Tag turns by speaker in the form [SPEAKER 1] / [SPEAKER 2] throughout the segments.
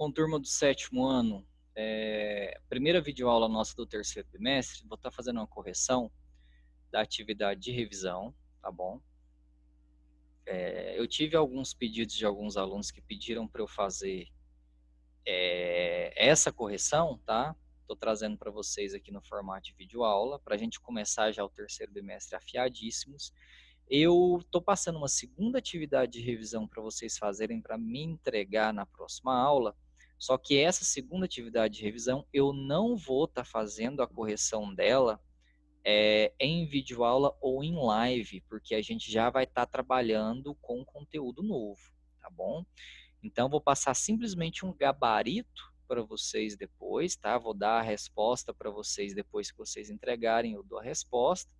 [SPEAKER 1] Bom, turma do sétimo ano, primeira videoaula nossa do terceiro bimestre, vou estar fazendo uma correção da atividade de revisão, tá bom? Eu tive alguns pedidos de alguns alunos que pediram para eu fazer essa correção, tá? Estou trazendo para vocês aqui no formato de videoaula, para a gente começar já o terceiro bimestre afiadíssimos. Eu estou passando uma segunda atividade de revisão para vocês fazerem para me entregar na próxima aula. Só que essa segunda atividade de revisão eu não vou estar fazendo a correção dela em videoaula ou em live, porque a gente já vai estar trabalhando com conteúdo novo, tá bom? Então vou passar simplesmente um gabarito para vocês depois, tá? Vou dar a resposta para vocês depois que vocês entregarem, eu dou a resposta.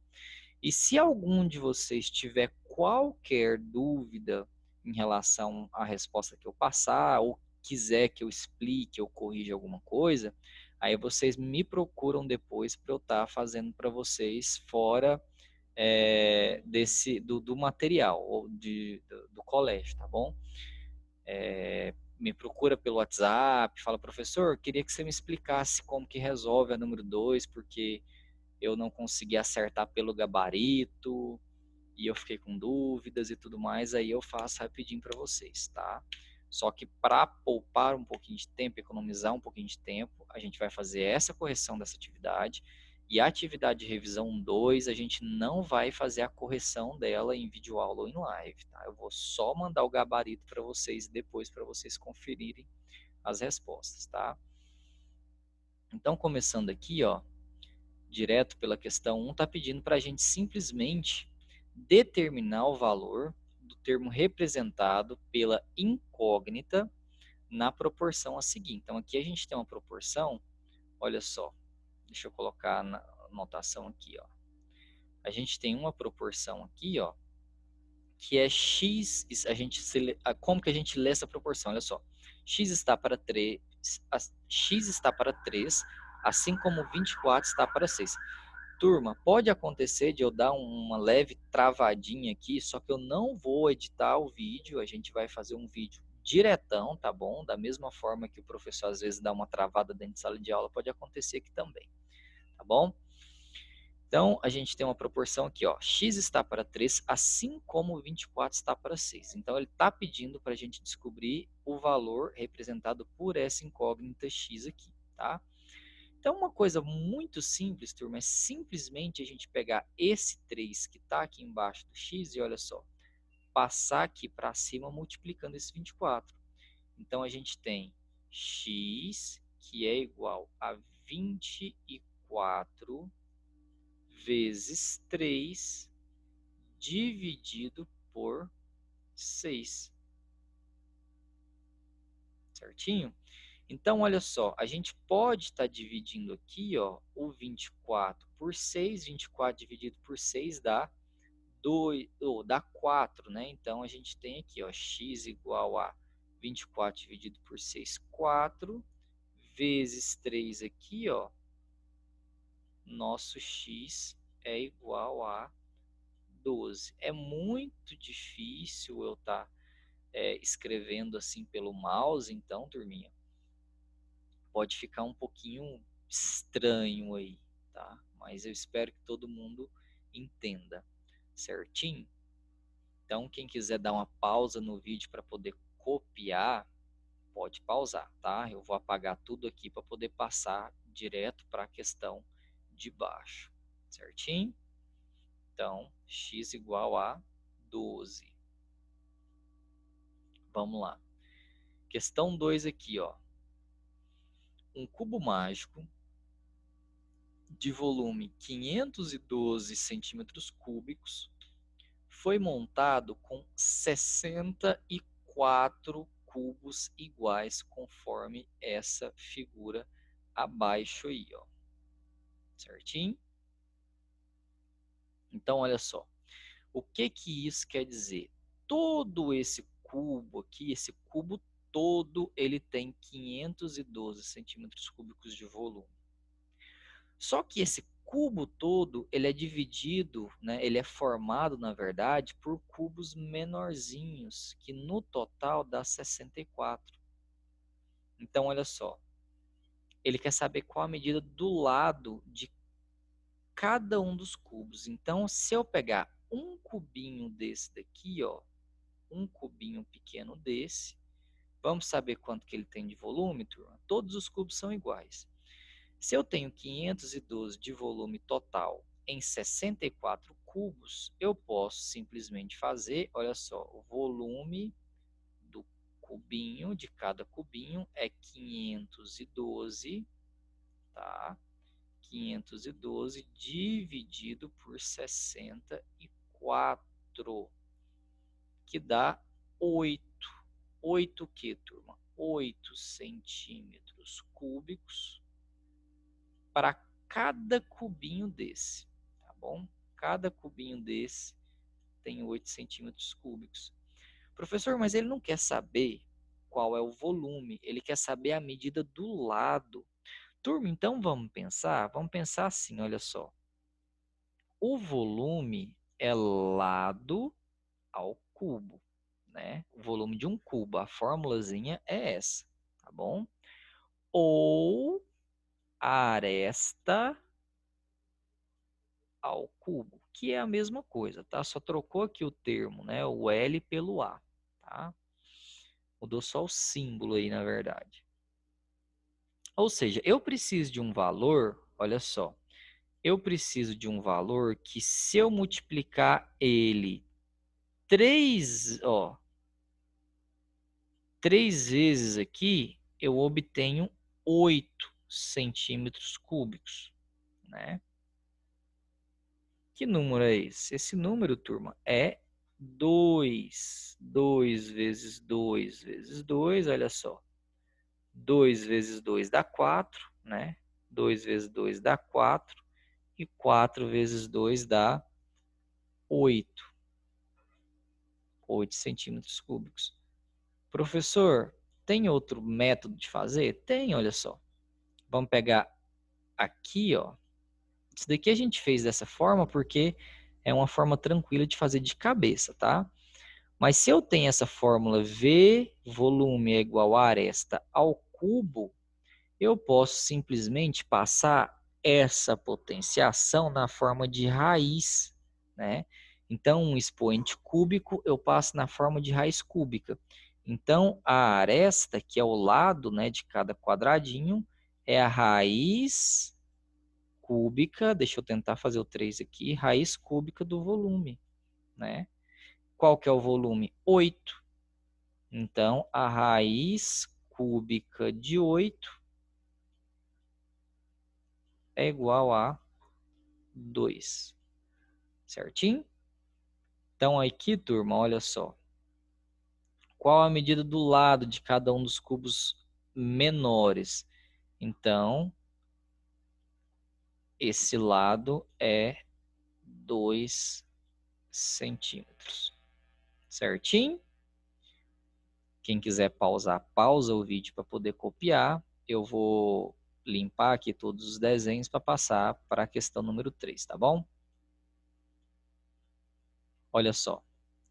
[SPEAKER 1] E se algum de vocês tiver qualquer dúvida em relação à resposta que eu passar, ou quiser que eu explique ou corrija alguma coisa, aí vocês me procuram depois para eu estar fazendo para vocês fora do material ou do colégio, tá bom? Me procura pelo WhatsApp, fala, professor, queria que você me explicasse como que resolve a número 2, porque eu não consegui acertar pelo gabarito e eu fiquei com dúvidas e tudo mais, aí eu faço rapidinho para vocês, tá? Só que para poupar um pouquinho de tempo, economizar um pouquinho de tempo, a gente vai fazer essa correção dessa atividade e a atividade de revisão 2 a gente não vai fazer a correção dela em videoaula ou em live, tá? Eu vou só mandar o gabarito para vocês depois para vocês conferirem as respostas, tá? Então, começando aqui, ó, direto pela questão 1, está pedindo para a gente simplesmente determinar o valor do termo representado pela incógnita na proporção a seguir. Então, aqui a gente tem uma proporção, olha só, deixa eu colocar na anotação aqui, ó. A gente tem uma proporção aqui, ó, que é x, como que a gente lê essa proporção? Olha só, x está para 3, x está para 3, assim como 24 está para 6. Turma, pode acontecer de eu dar uma leve travadinha aqui, só que eu não vou editar o vídeo, a gente vai fazer um vídeo diretão, tá bom? Da mesma forma que o professor às vezes dá uma travada dentro de sala de aula, pode acontecer aqui também, tá bom? Então, a gente tem uma proporção aqui, ó, x está para 3, assim como 24 está para 6. Então, ele está pedindo para a gente descobrir o valor representado por essa incógnita x aqui, tá? Então, uma coisa muito simples, turma, é simplesmente a gente pegar esse 3 que está aqui embaixo do x e olha só, passar aqui para cima multiplicando esse 24. Então, a gente tem x, que é igual a 24 vezes 3 dividido por 6. Certinho? Então, olha só, a gente pode estar dividindo aqui, ó, o 24 por 6, 24 dividido por 6 dá 2, ou dá 4, né? Então, a gente tem aqui, ó, x igual a 24 dividido por 6, 4, vezes 3 aqui, ó, nosso x é igual a 12. É muito difícil eu estar escrevendo assim pelo mouse, então, turminha, pode ficar um pouquinho estranho aí, tá? Mas eu espero que todo mundo entenda certinho. Então, quem quiser dar uma pausa no vídeo para poder copiar, pode pausar, tá? Eu vou apagar tudo aqui para poder passar direto para a questão de baixo, certinho? Então, x igual a 12. Vamos lá. Questão 2 aqui, ó. Um cubo mágico de volume 512 centímetros cúbicos foi montado com 64 cubos iguais, conforme essa figura abaixo aí, ó. Certinho? Então, olha só. O que que isso quer dizer? Todo esse cubo aqui, esse cubo todo, ele tem 512 centímetros cúbicos de volume. Só que esse cubo todo, ele é dividido, né, ele é formado, na verdade, por cubos menorzinhos, que no total dá 64. Então, olha só. Ele quer saber qual a medida do lado de cada um dos cubos. Então, se eu pegar um cubinho desse daqui, ó, um cubinho pequeno desse, vamos saber quanto que ele tem de volume, turma? Todos os cubos são iguais. Se eu tenho 512 de volume total em 64 cubos, eu posso simplesmente fazer, olha só, o volume do cubinho, de cada cubinho, é 512, tá? 512 dividido por 64, que dá 8. 8 que, turma? 8 centímetros cúbicos para cada cubinho desse, tá bom? Cada cubinho desse tem 8 centímetros cúbicos. Professor, mas ele não quer saber qual é o volume, ele quer saber a medida do lado. Turma, então vamos pensar assim, olha só. O volume é lado ao cubo, né? O volume de um cubo, a formulazinha é essa, tá bom? Ou a aresta ao cubo, que é a mesma coisa, tá? Só trocou aqui o termo, né? O L pelo A, tá? Mudou só o símbolo aí, na verdade. Ou seja, eu preciso de um valor, olha só, eu preciso de um valor que se eu multiplicar ele 3 vezes aqui, eu obtenho 8 centímetros cúbicos, né? Que número é esse? Esse número, turma, é 2. 2 vezes 2 vezes 2, olha só. 2 vezes 2 dá 4, né? 2 vezes 2 dá 4. E 4 vezes 2 dá 8. 8 centímetros cúbicos. Professor, tem outro método de fazer? Tem, olha só. Vamos pegar aqui, ó. Isso daqui a gente fez dessa forma porque é uma forma tranquila de fazer de cabeça, tá? Mas se eu tenho essa fórmula V volume é igual a aresta ao cubo, eu posso simplesmente passar essa potenciação na forma de raiz, né? Então, um expoente cúbico eu passo na forma de raiz cúbica. Então, a aresta, que é o lado, né, de cada quadradinho, é a raiz cúbica, deixa eu tentar fazer o 3 aqui, raiz cúbica do volume, né? Qual que é o volume? 8. Então, a raiz cúbica de 8 é igual a 2. Certinho? Então, aqui, turma, olha só. Qual a medida do lado de cada um dos cubos menores? Então, esse lado é 2 centímetros. Certinho? Quem quiser pausar, pausa o vídeo para poder copiar. Eu vou limpar aqui todos os desenhos para passar para a questão número 3, tá bom? Olha só.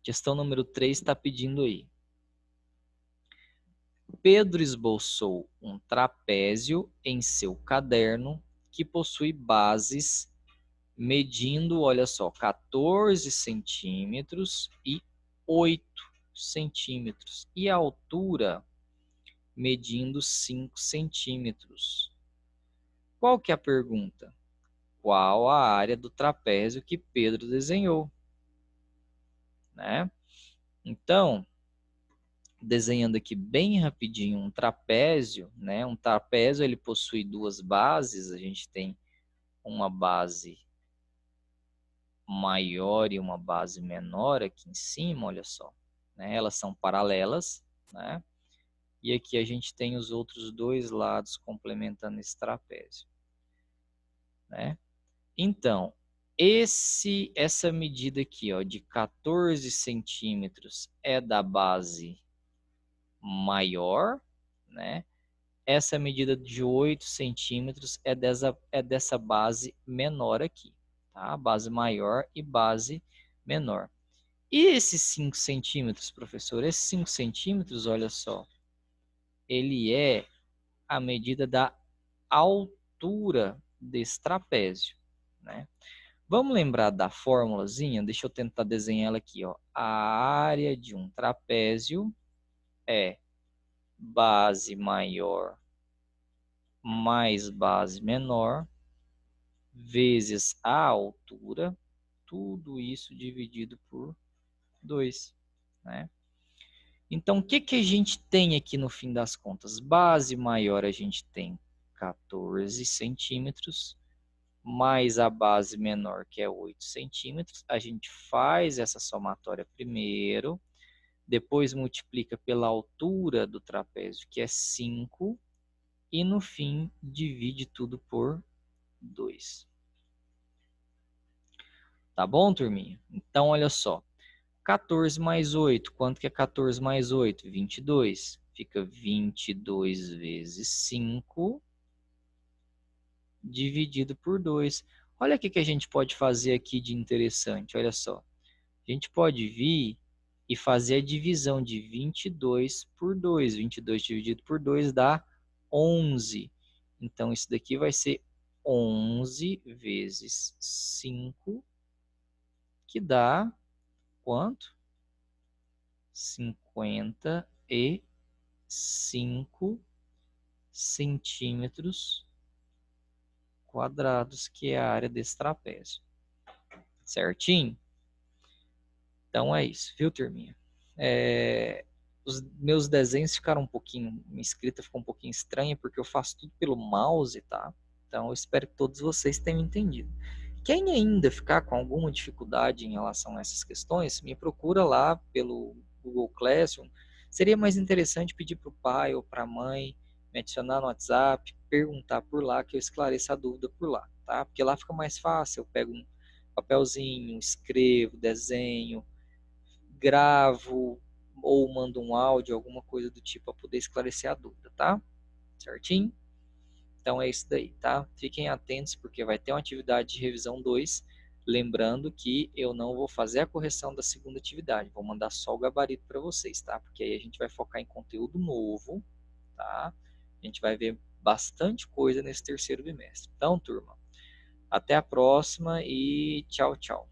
[SPEAKER 1] Questão número 3 está pedindo aí. Pedro esboçou um trapézio em seu caderno que possui bases medindo, olha só, 14 centímetros e 8 centímetros. E a altura medindo 5 centímetros. Qual que é a pergunta? Qual a área do trapézio que Pedro desenhou? Né? Então, desenhando aqui bem rapidinho um trapézio, né? Um trapézio ele possui duas bases, a gente tem uma base maior e uma base menor aqui em cima, olha só, né? Elas são paralelas, né? E aqui a gente tem os outros dois lados complementando esse trapézio, né? Então, essa medida aqui, ó, de 14 centímetros é da base maior, né? Essa medida de 8 centímetros é dessa base menor aqui, tá? Base maior e base menor. E esses 5 centímetros, professor? Esses 5 centímetros, olha só, ele é a medida da altura desse trapézio, né? Vamos lembrar da formulazinha? Deixa eu tentar desenhar ela aqui, ó. A área de um trapézio é base maior mais base menor vezes a altura, tudo isso dividido por 2, né? Então, o que que a gente tem aqui no fim das contas? Base maior a gente tem 14 centímetros, mais a base menor, que é 8 centímetros. A gente faz essa somatória primeiro, depois multiplica pela altura do trapézio, que é 5, e no fim divide tudo por 2. Tá bom, turminha? Então, olha só. 14 mais 8. Quanto que é 14 mais 8? 22. Fica 22 vezes 5 dividido por 2. Olha o que a gente pode fazer aqui de interessante. Olha só. A gente pode vir e fazer a divisão de 22 por 2. 22 dividido por 2 dá 11. Então, isso daqui vai ser 11 vezes 5, que dá quanto? 55 centímetros quadrados, que é a área desse trapézio. Certinho? Então é isso, viu, turminha? Os meus desenhos ficaram um pouquinho, minha escrita ficou um pouquinho estranha, porque eu faço tudo pelo mouse, tá? Então eu espero que todos vocês tenham entendido. Quem ainda ficar com alguma dificuldade em relação a essas questões, me procura lá pelo Google Classroom. Seria mais interessante pedir para o pai ou para a mãe me adicionar no WhatsApp, perguntar por lá, que eu esclareça a dúvida por lá, tá? Porque lá fica mais fácil, eu pego um papelzinho, escrevo, desenho, gravo ou mando um áudio, alguma coisa do tipo, para poder esclarecer a dúvida, tá? Certinho? Então é isso daí, tá? Fiquem atentos porque vai ter uma atividade de revisão 2. Lembrando que eu não vou fazer a correção da segunda atividade, vou mandar só o gabarito para vocês, tá? Porque aí a gente vai focar em conteúdo novo, tá? A gente vai ver bastante coisa nesse terceiro bimestre. Então, turma, até a próxima e tchau, tchau.